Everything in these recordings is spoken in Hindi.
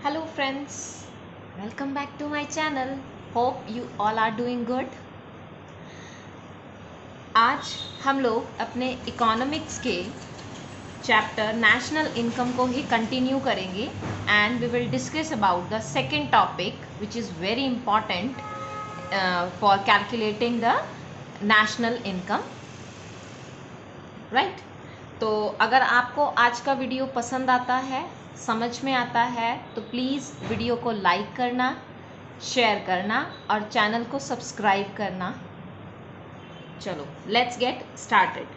Hello friends, welcome back to my channel. Hope you all are doing good. आज हम लोग अपने इकोनॉमिक्स के चैप्टर नेशनल इनकम को ही कंटिन्यू करेंगे and we will discuss about the second topic which is very important for calculating the national income. Right, तो अगर आपको आज का वीडियो पसंद आता है, समझ में आता है, तो प्लीज़ वीडियो को लाइक करना, शेयर करना और चैनल को सब्सक्राइब करना. चलो लेट्स गेट स्टार्टेड.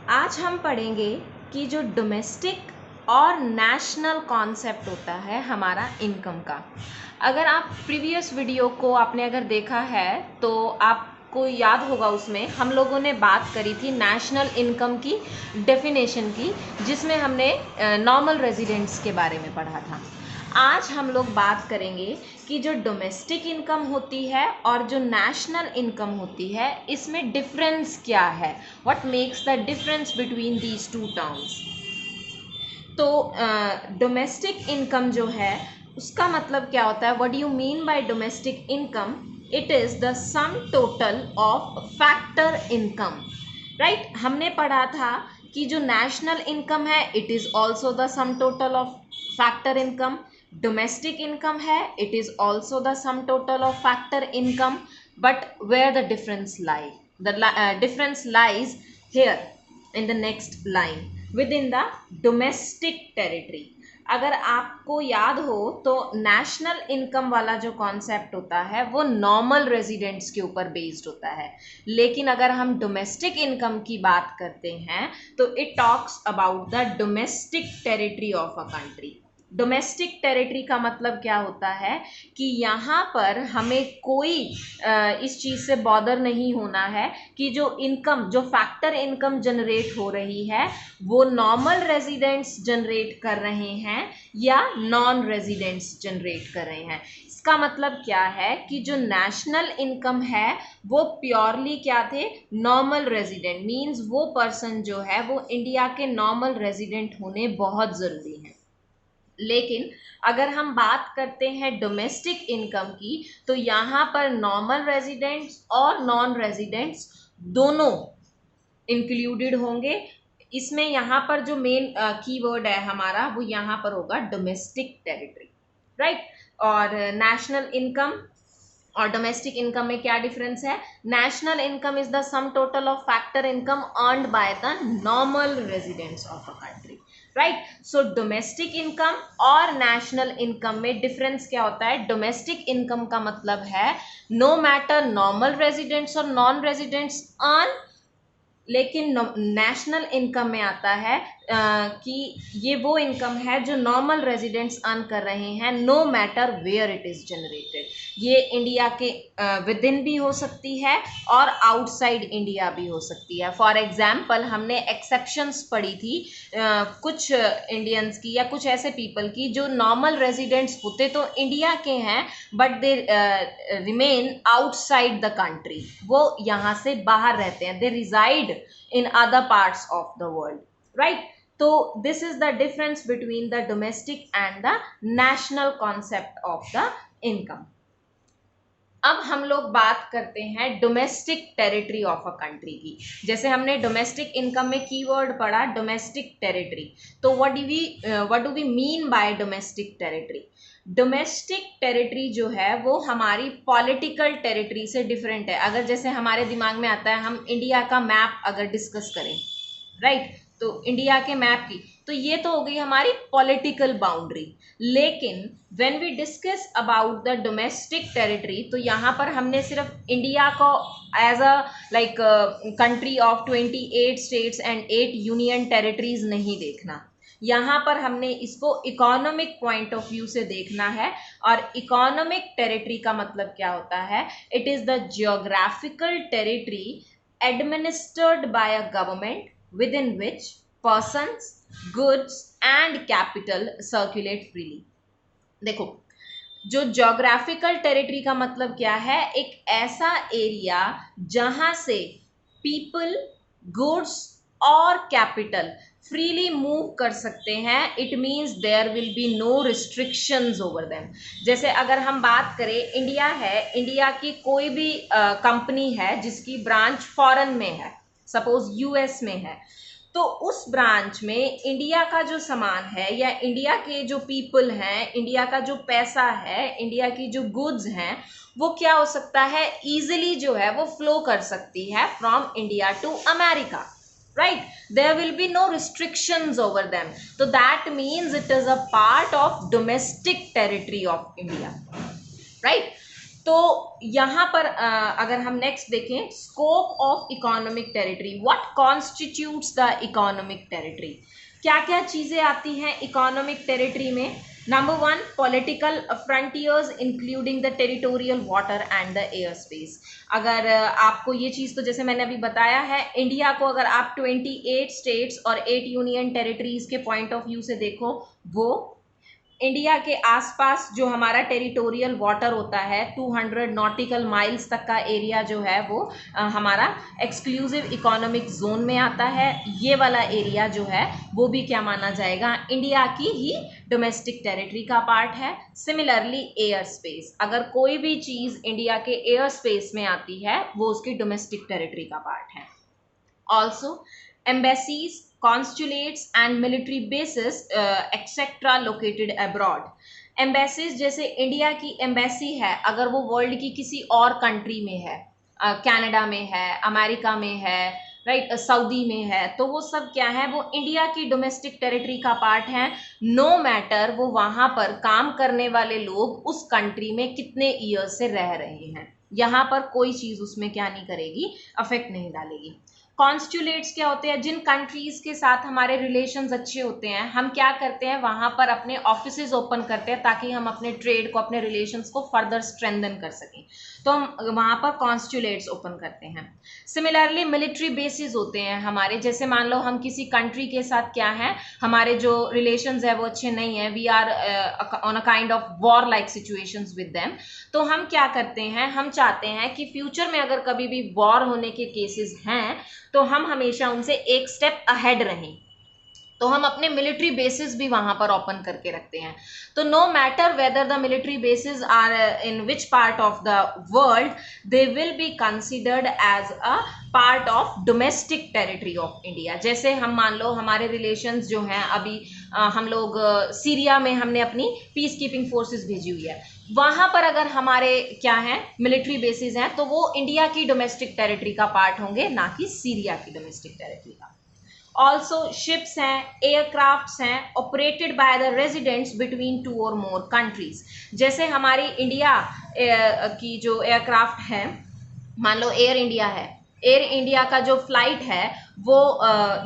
आज हम पढ़ेंगे कि जो डोमेस्टिक और नेशनल कॉन्सेप्ट होता है हमारा इनकम का. अगर आप प्रीवियस वीडियो को आपने अगर देखा है तो आपको याद होगा, उसमें हम लोगों ने बात करी थी नेशनल इनकम की डेफिनेशन की, जिसमें हमने नॉर्मल रेजिडेंट्स के बारे में पढ़ा था. आज हम लोग बात करेंगे कि जो डोमेस्टिक इनकम होती है और जो नेशनल इनकम होती है, इसमें डिफरेंस क्या है, what makes the difference between these two terms. तो डोमेस्टिक इनकम जो है उसका मतलब क्या होता है, what do you mean by domestic income? It is the sum total of factor income. Right, हमने पढ़ा था कि जो नेशनल इनकम है it is also the sum total of factor income. Domestic income है it is also the sum total of factor income. But where the difference lie? The difference lies here in the next line within the domestic territory. अगर आपको याद हो तो नेशनल इनकम वाला जो कॉन्सेप्ट होता है वो नॉर्मल रेजिडेंट्स के ऊपर बेस्ड होता है, लेकिन अगर हम डोमेस्टिक इनकम की बात करते हैं तो it talks about the domestic territory of a country. Domestic territory का मतलब क्या होता है कि यहाँ पर हमें कोई इस चीज़ से बॉदर नहीं होना है कि जो इनकम, जो फैक्टर इनकम जनरेट हो रही है वो नॉर्मल रेजिडेंट्स जनरेट कर रहे हैं या नॉन रेजिडेंट्स जनरेट कर रहे हैं. इसका मतलब क्या है कि जो नेशनल इनकम है वो प्योरली क्या थे, नॉर्मल रेजिडेंट. मीन्स वो पर्सन जो है वो इंडिया के नॉर्मल रेजिडेंट होने बहुत ज़रूरी है. लेकिन अगर हम बात करते हैं डोमेस्टिक इनकम की तो यहाँ पर नॉर्मल रेजिडेंट्स और नॉन रेजिडेंट्स दोनों इंक्लूडेड होंगे. इसमें यहाँ पर जो मेन कीवर्ड है हमारा वो यहाँ पर होगा डोमेस्टिक टेरिटरी. राइट, और नेशनल इनकम और डोमेस्टिक इनकम में क्या डिफरेंस है? National income is the sum total of factor income earned by the normal residents of a country. Right, so domestic income और नेशनल इनकम में डिफरेंस क्या होता है? डोमेस्टिक इनकम का मतलब है नो मैटर नॉर्मल रेजिडेंट्स और नॉन रेजिडेंट्स अर्न, लेकिन नेशनल इनकम में आता है कि ये वो इनकम है जो नॉर्मल रेजिडेंट्स अर्न कर रहे हैं no matter where it is generated. ये इंडिया के विद इन भी हो सकती है और आउटसाइड इंडिया भी हो सकती है. फॉर एग्जाम्पल हमने एक्सेप्शंस पढ़ी थी कुछ इंडियंस की या कुछ ऐसे पीपल की जो नॉर्मल रेजिडेंट्स होते तो इंडिया के हैं but they remain outside the country. वो यहाँ से बाहर रहते हैं, दे resided in other parts of the world. Right, so this is the difference between the domestic and the national concept of the income. अब हम लोग बात करते हैं domestic territory of a country की. जैसे हमने डोमेस्टिक इनकम में कीवर्ड पढ़ा डोमेस्टिक टेरिटरी, तो what do we mean by domestic territory? Domestic territory जो है वो हमारी पॉलिटिकल टेरिटरी से डिफरेंट है. अगर जैसे हमारे दिमाग में आता है हम इंडिया का मैप अगर डिस्कस करें, राइट, तो इंडिया के मैप की, तो ये तो हो गई हमारी पॉलिटिकल बाउंड्री. लेकिन when we discuss about the domestic territory तो यहाँ पर हमने सिर्फ इंडिया को as a like country of 28 states and 8 union territories नहीं देखना. यहाँ पर हमने इसको इकोनॉमिक पॉइंट ऑफ व्यू से देखना है. और इकोनॉमिक टेरिटरी का मतलब क्या होता है? It is the geographical territory administered by a government within which persons, goods and capital circulate freely. देखो, जो ज्योग्राफिकल टेरिटरी का मतलब क्या है? एक ऐसा एरिया जहां से पीपल, गुड्स और कैपिटल फ्रीली मूव कर सकते हैं, it means there will be no restrictions over them. जैसे अगर हम बात करें, इंडिया है, इंडिया की कोई भी कंपनी है जिसकी ब्रांच फॉरेन में है, सपोज यूएस में है, तो उस ब्रांच में इंडिया का जो सामान है या इंडिया के जो पीपल हैं, इंडिया का जो पैसा है, इंडिया की जो गुड्स हैं, वो क्या हो सकता है, इजीली जो है वो फ्लो कर सकती है from India to America, right? There will be no restrictions over them, so that means it is a part of domestic territory of India, right? तो यहाँ पर अगर हम नेक्स्ट देखें, scope of economic territory, what constitutes the economic territory, क्या क्या चीजें आती हैं इकोनॉमिक टेरिटरी में। Number 1, political frontiers including the territorial water and the air space. अगर आपको ये चीज़, तो जैसे मैंने अभी बताया है, इंडिया को अगर आप 28 स्टेट्स और 8 यूनियन टेरिटरीज के पॉइंट ऑफ व्यू से देखो, वो इंडिया के आसपास जो हमारा टेरिटोरियल वाटर होता है 200 नॉटिकल माइल्स तक का एरिया जो है वो हमारा एक्सक्लूसिव इकोनॉमिक जोन में आता है। ये वाला एरिया जो है वो भी क्या माना जाएगा, इंडिया की ही डोमेस्टिक टेरिटरी का पार्ट है। सिमिलरली एयर स्पेस, अगर कोई भी चीज़ इंडिया के एयर स्पेस में आती है वो उसकी डोमेस्टिक टेरिटरी का पार्ट है। Also embassies, consulates and military bases etc. located abroad। Embassies, जैसे इंडिया की एम्बेसी है, अगर वो वर्ल्ड की किसी और कंट्री में है, कनाडा में है, अमेरिका में है, राइट, सऊदी में है, तो वो सब क्या है, वो इंडिया की डोमेस्टिक टेरिटरी का पार्ट है। नो मैटर वो वहाँ पर काम करने वाले लोग उस कंट्री में कितने ईयर से रह रहे हैं, यहाँ पर कोई चीज़ उसमें क्या नहीं करेगी, अफेक्ट नहीं डालेगी। कॉन्स्टुलेट्स क्या होते हैं, जिन कंट्रीज़ के साथ हमारे रिलेशंस अच्छे होते हैं, हम क्या करते हैं, वहाँ पर अपने ऑफिसेज ओपन करते हैं ताकि हम अपने ट्रेड को, अपने रिलेशंस को फर्दर स्ट्रेंथन कर सकें, तो हम वहाँ पर कॉन्स्टुलेट्स ओपन करते हैं। सिमिलरली मिलिट्री बेसिस होते हैं हमारे, जैसे मान लो हम किसी कंट्री के साथ क्या है, हमारे जो रिलेशंस है वो अच्छे नहीं है, we are on a kind of war like situations with them, तो हम क्या करते हैं, हम चाहते हैं कि फ्यूचर में अगर कभी भी वॉर होने के केसेस हैं तो हम हमेशा उनसे एक स्टेप अहेड रहें, तो हम अपने मिलिट्री बेसिस भी वहां पर ओपन करके रखते हैं। तो no matter whether the military bases are in which part of the world, they will be considered as a part of domestic territory of India. जैसे हम मान लो हमारे रिलेशंस जो हैं, अभी हम लोग सीरिया में हमने अपनी पीस कीपिंग फोर्सेस भेजी हुई है, वहां पर अगर हमारे क्या है मिलिट्री बेसिस हैं, तो वो इंडिया की डोमेस्टिक टेरिटरी का पार्ट होंगे, ना कि सीरिया की डोमेस्टिक टेरिटरी का। ऑल्सो शिप्स हैं, एयरक्राफ्ट्स हैं, operated by the residents between 2 और मोर कंट्रीज। जैसे हमारी इंडिया की जो एयरक्राफ्ट है, मान लो एयर इंडिया है, एयर इंडिया का जो फ्लाइट है वो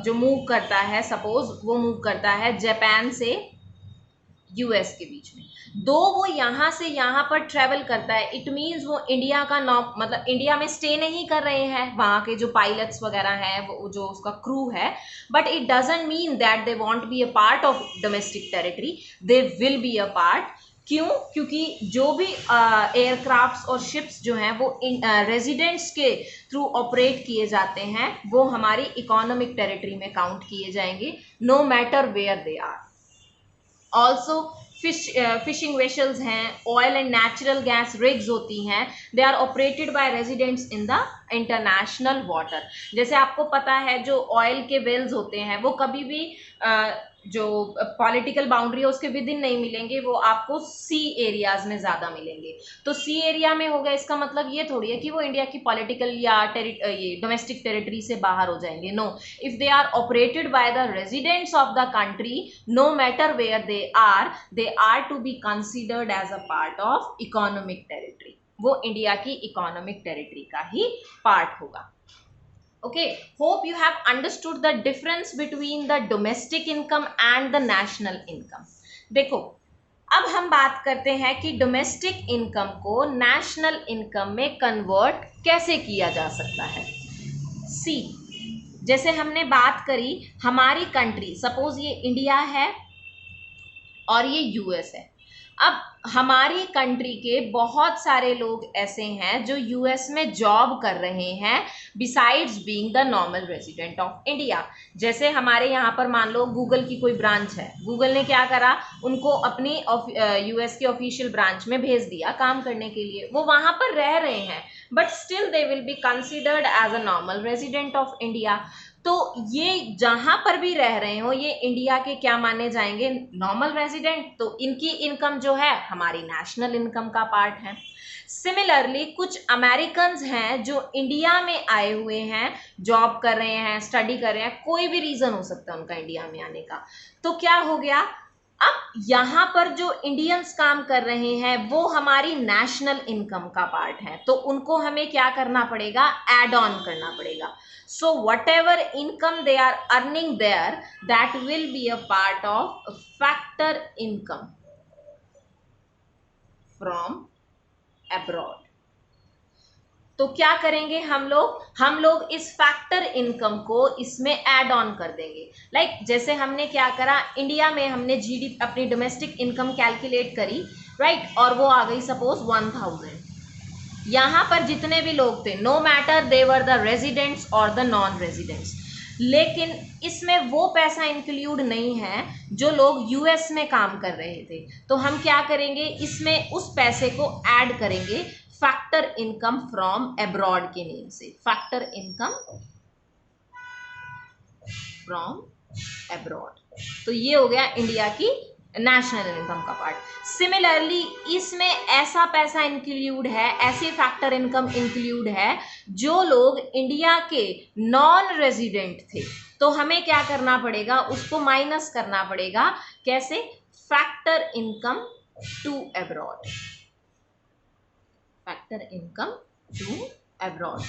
जो मूव करता है, सपोज वो मूव करता है जापान से यूएस के बीच में, दो वो यहाँ से यहाँ पर ट्रेवल करता है, इट मीन्स वो इंडिया का मतलब इंडिया में स्टे नहीं कर रहे हैं वहाँ के जो पायलट्स वगैरह हैं, वो जो उसका क्रू है, but it doesn't mean that they want B a part of domestic territory, they will be a part. क्यों? क्योंकि जो भी एयरक्राफ्ट्स और शिप्स जो हैं वो रेजिडेंट्स के थ्रू ऑपरेट किए जाते हैं, वो हमारी इकोनॉमिक टेरिटरी में काउंट किए जाएंगे, no matter where they are. Also fishing vessels हैं, oil and natural gas rigs होती हैं, they are operated by residents in the international water. जैसे आपको पता है जो ऑयल के वेल्स होते हैं वो कभी भी जो पॉलिटिकल बाउंड्री है उसके विद इन नहीं मिलेंगे, वो आपको सी एरियाज में ज़्यादा मिलेंगे। तो सी एरिया में होगा, इसका मतलब ये थोड़ी है कि वो इंडिया की पॉलिटिकल या ये डोमेस्टिक टेरिटरी से बाहर हो जाएंगे। No, if they are operated by the residents of the country, no matter where they are to be considered as a part of economic territory, वो इंडिया की इकोनॉमिक टेरिटरी का ही पार्ट होगा। Okay, hope you have understood the difference between the domestic income and the national income। देखो, अब हम बात करते हैं कि डोमेस्टिक इनकम को नेशनल इनकम में कन्वर्ट कैसे किया जा सकता है। सी, जैसे हमने बात करी, हमारी कंट्री, सपोज ये इंडिया है और ये यूएस है, अब हमारी कंट्री के बहुत सारे लोग ऐसे हैं जो यूएस में जॉब कर रहे हैं besides being the normal resident of India. जैसे हमारे यहाँ पर मान लो गूगल की कोई ब्रांच है, गूगल ने क्या करा, उनको अपनी यूएस के ऑफिशियल ब्रांच में भेज दिया काम करने के लिए, वो वहां पर रह रहे हैं but still they will be considered as a normal resident of India. तो ये जहां पर भी रह रहे हो ये इंडिया के क्या माने जाएंगे, नॉर्मल रेजिडेंट। तो इनकी इनकम जो है हमारी नेशनल इनकम का पार्ट है। सिमिलरली कुछ अमेरिकन हैं जो इंडिया में आए हुए हैं, जॉब कर रहे हैं, स्टडी कर रहे हैं, कोई भी रीजन हो सकता है उनका इंडिया में आने का। तो क्या हो गया, अब यहां पर जो इंडियंस काम कर रहे हैं वो हमारी नेशनल इनकम का पार्ट है, तो उनको हमें क्या करना पड़ेगा, एड ऑन करना पड़ेगा। So whatever income they are earning there that will be a part of factor income from abroad. तो क्या करेंगे हम लोग इस फैक्टर इनकम को इसमें ऐड ऑन कर देंगे। लाइक जैसे हमने क्या करा, इंडिया में हमने जीडी अपनी डोमेस्टिक इनकम कैलकुलेट करी, राइट, और वो आ गई सपोज 1000। यहाँ पर जितने भी लोग थे, no matter they were the residents और द नॉन रेजिडेंट्स, लेकिन इसमें वो पैसा इंक्लूड नहीं है जो लोग यूएस में काम कर रहे थे। तो हम क्या करेंगे, इसमें उस पैसे को ऐड करेंगे फैक्टर इनकम फ्रॉम अब्रॉड के नेम से, फैक्टर इनकम फ्रॉम अब्रॉड। तो ये हो गया इंडिया की नेशनल इनकम का पार्ट। सिमिलरली इसमें ऐसा पैसा इंक्लूड है, ऐसे फैक्टर इनकम इंक्लूड है जो लोग इंडिया के नॉन रेजिडेंट थे। तो हमें क्या करना पड़ेगा, उसको माइनस करना पड़ेगा। कैसे, factor income to abroad, factor income to abroad.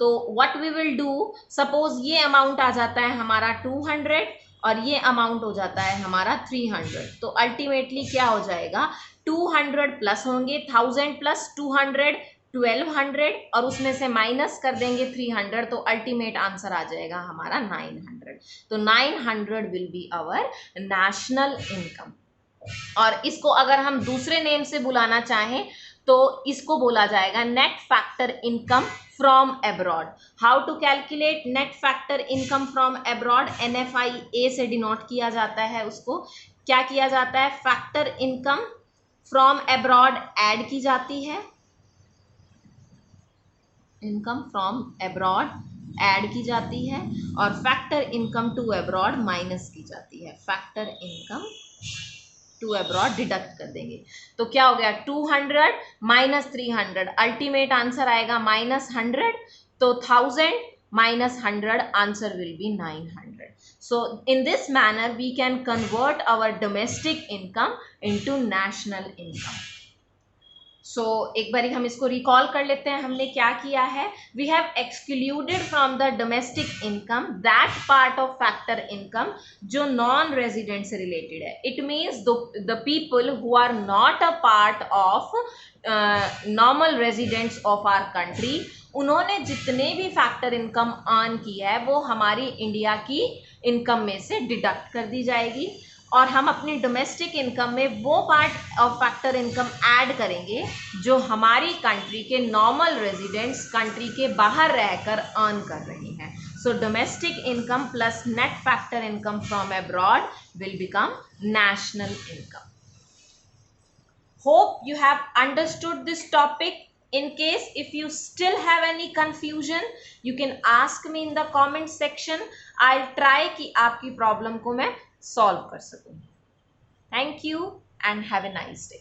तो what we will do, suppose ये अमाउंट आ जाता है हमारा 200 और ये अमाउंट हो जाता है हमारा 300। तो अल्टीमेटली क्या हो जाएगा, 200 प्लस होंगे 1000 प्लस 200 1200 और उसमें से माइनस कर देंगे 300, तो अल्टीमेट आंसर आ जाएगा हमारा 900। तो 900 will be our national income. और इसको अगर हम दूसरे नेम से बुलाना चाहें तो इसको बोला जाएगा net factor income from abroad. How to calculate net factor income from abroad, NFI से डिनोट किया जाता है। उसको क्या किया जाता है, factor income from abroad add की जाती है, इनकम फ्रॉम अब्रॉड ऐड की जाती है, और factor income to abroad minus की जाती है। Factor income to abroad deduct कर देंगे। तो क्या हो गया, 200 माइनस 300, अल्टीमेट आंसर आएगा -100। तो 1000 minus 100, answer will be 900. So in this manner we can convert our domestic income into national income. सो एक बारी हम इसको रिकॉल कर लेते हैं, हमने क्या किया है, we have excluded from the domestic income that part of factor income जो नॉन रेजिडेंट से रिलेटेड है। It means the people who are not a part of normal residents of our country, उन्होंने जितने भी फैक्टर इनकम अर्न की है वो हमारी इंडिया की इनकम में से डिडक्ट कर दी जाएगी, और हम अपनी डोमेस्टिक इनकम में वो part of factor income add करेंगे जो हमारी कंट्री के नॉर्मल रेजिडेंट्स कंट्री के बाहर रहकर अर्न कर रहे हैं। So domestic income plus net factor income from abroad will become national income. Hope you have understood this topic. In case if you still have any confusion, you can ask me in the comment section. I'll try कि आपकी प्रॉब्लम को मैं सॉल्व कर सकूं। Thank you and have a nice day.